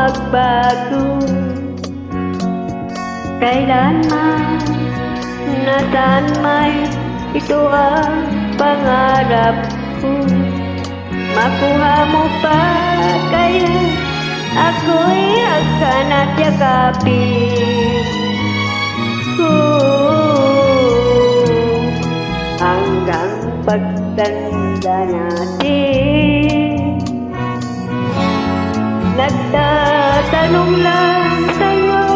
magbago. Kailanman, nasaan may ito ang pangarap ko. Makuha mo pa kaya ako'y agkanat yakapin. Hanggang pagtanda natin, nagtatanong lang sa'yo,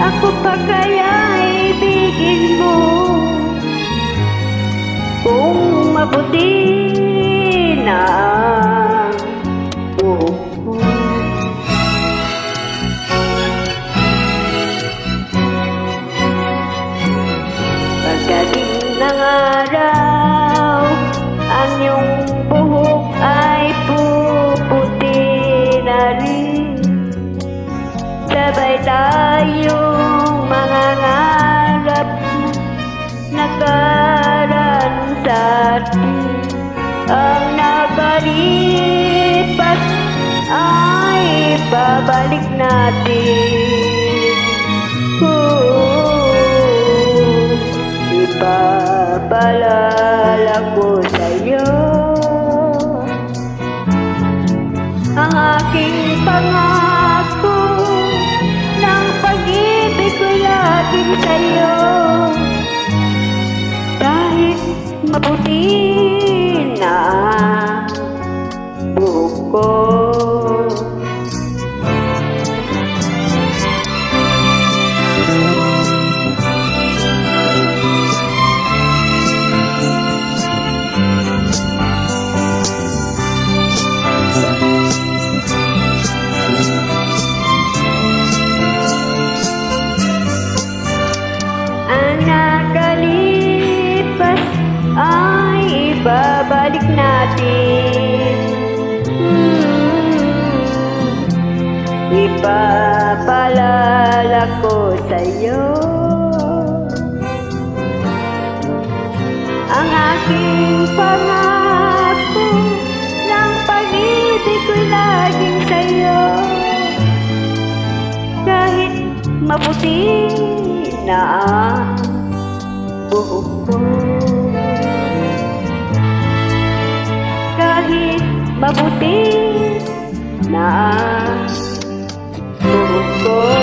ako pa kaya ibigin mo? Kung mabuti na ang buhok mo. Pagdating ng araw, ang iyong buhok ay puputi na rin. Sabay tayong mangangarap, nakaraan sa atin. Ang nakalipas ay babalik natin. Ipapaalala ko sa'yo ang aking pangako ng pag-ibig ko laging sa'yo. Kahit maputi na ang buhok ko, ay ibabalik natin. Ipapaalala ko sa'yo ang aking pangako ng pag-ibig ko laging sa'yo. Kahit maputi na ang buhok ko, kahit mabuti na ang buhok ko.